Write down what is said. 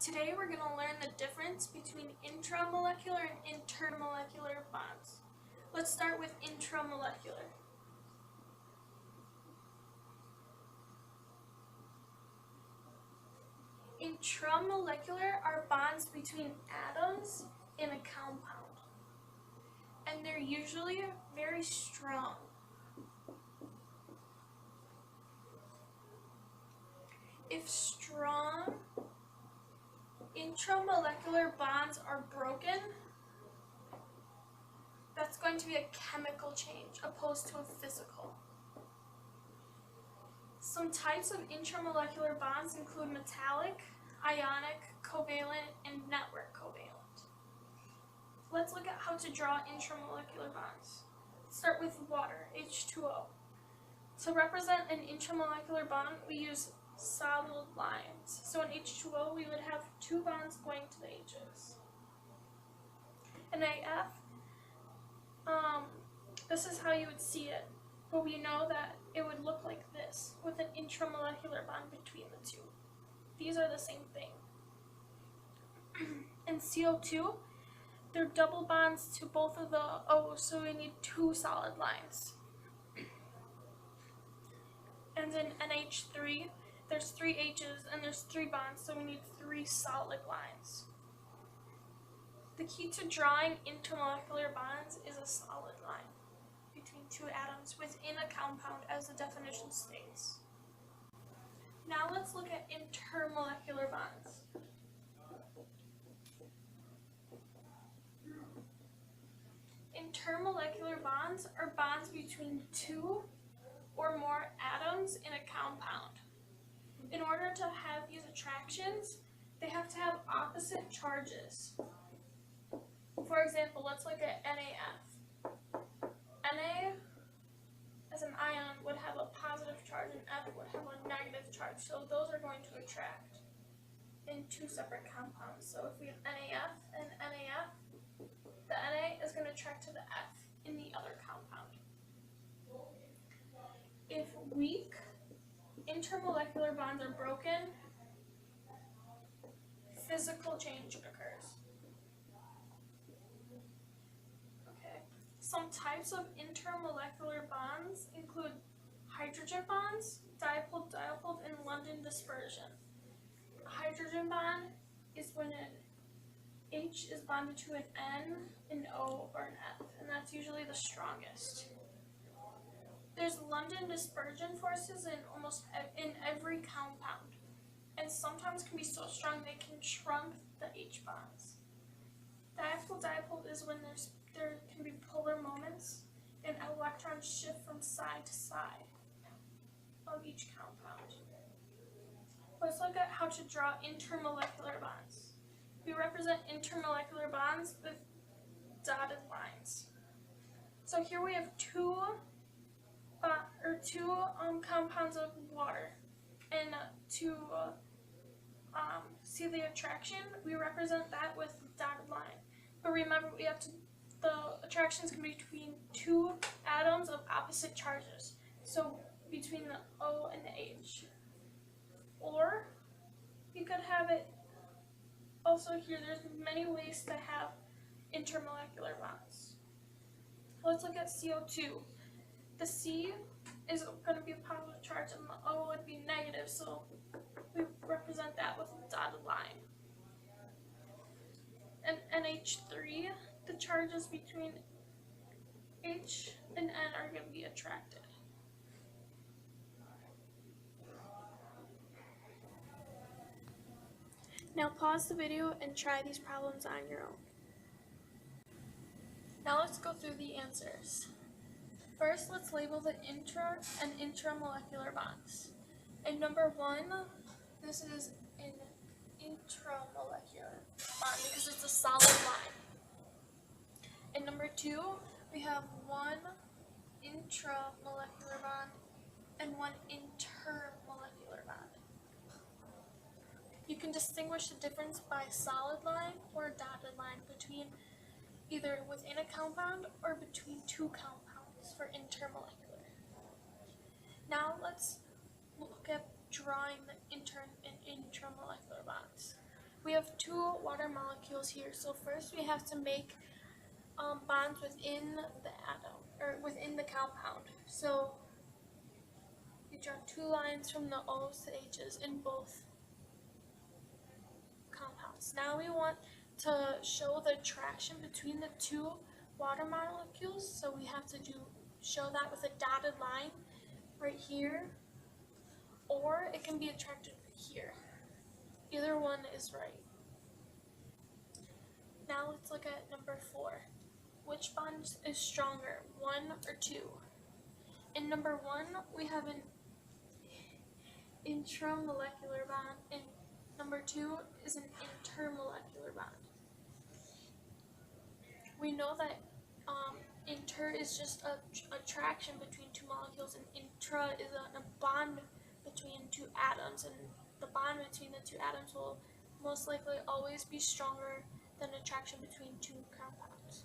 Today we're going to learn the difference between intramolecular and intermolecular bonds. Let's start with intramolecular. Intramolecular are bonds between atoms in a compound, and they're usually very strong. If strong intramolecular bonds are broken, that's going to be a chemical change opposed to a physical. Some types of intramolecular bonds include metallic, ionic, covalent, and network covalent. Let's look at how to draw intramolecular bonds. Start with water, H2O. To represent an intramolecular bond, we use solid lines. So in H2O, we would have two bonds going to the H's. In AF, this is how you would see it, but we know that it would look like this with an intramolecular bond between the two. These are the same thing. In CO2, they're double bonds to both of the O's, so we need two solid lines. And in NH3, there's three H's and there's three bonds, so we need three solid lines. The key to drawing intermolecular bonds is a solid line between two atoms within a compound, as the definition states. Now let's look at intermolecular bonds. Intermolecular bonds are bonds between two or more atoms in a compound. In order to have these attractions, they have to have opposite charges. For example, let's look at NaF. Na as an ion would have a positive charge and F would have a negative charge. So those are going to attract in two separate compounds. So if we have NaF and NaF, the Na is going to attract to the F in the other compound. If weak intermolecular bonds are broken, physical change occurs. Okay. Some types of intermolecular bonds include hydrogen bonds, dipole-dipole, and London dispersion. A hydrogen bond is when an H is bonded to an N, an O, or an F, and that's usually the strongest. There's London dispersion forces in every compound, and sometimes can be so strong they can shrunk the H bonds. Dipole-dipole is when there can be polar moments and electrons shift from side to side of each compound. Let's look at how to draw intermolecular bonds. We represent intermolecular bonds with dotted lines. So here we have two compounds of water, and to see the attraction, we represent that with dotted line. But remember, the attractions can be between two atoms of opposite charges, so between the O and the H. Or you could have it also here. There's many ways to have intermolecular bonds. Let's look at CO2. The C is going to be a positive charge and the O would be negative, so we represent that with a dotted line. And NH3, the charges between H and N are going to be attracted. Now pause the video and try these problems on your own. Now let's go through the answers. First, let's label the intra and intramolecular bonds. In number 1, this is an intramolecular bond because it's a solid line. In number 2, we have one intramolecular bond and one intermolecular bond. You can distinguish the difference by solid line or dotted line between either within a compound or between two compounds for intermolecular. Now let's look at drawing the intramolecular bonds. we have two water molecules here. So first we have to make bonds within the atom, or within the compound. So we draw two lines from the O's to H's in both compounds. Now we want to show the attraction between the two water molecules, so we have to show that with a dotted line right here, or it can be attracted here. Either one is right. Now let's look at number 4. Which bond is stronger, 1 or 2? In number 1, we have an intramolecular bond, and number 2 is an intermolecular bond. We know that inter is just a attraction between two molecules, and intra is a bond between two atoms, and the bond between the two atoms will most likely always be stronger than attraction between two compounds.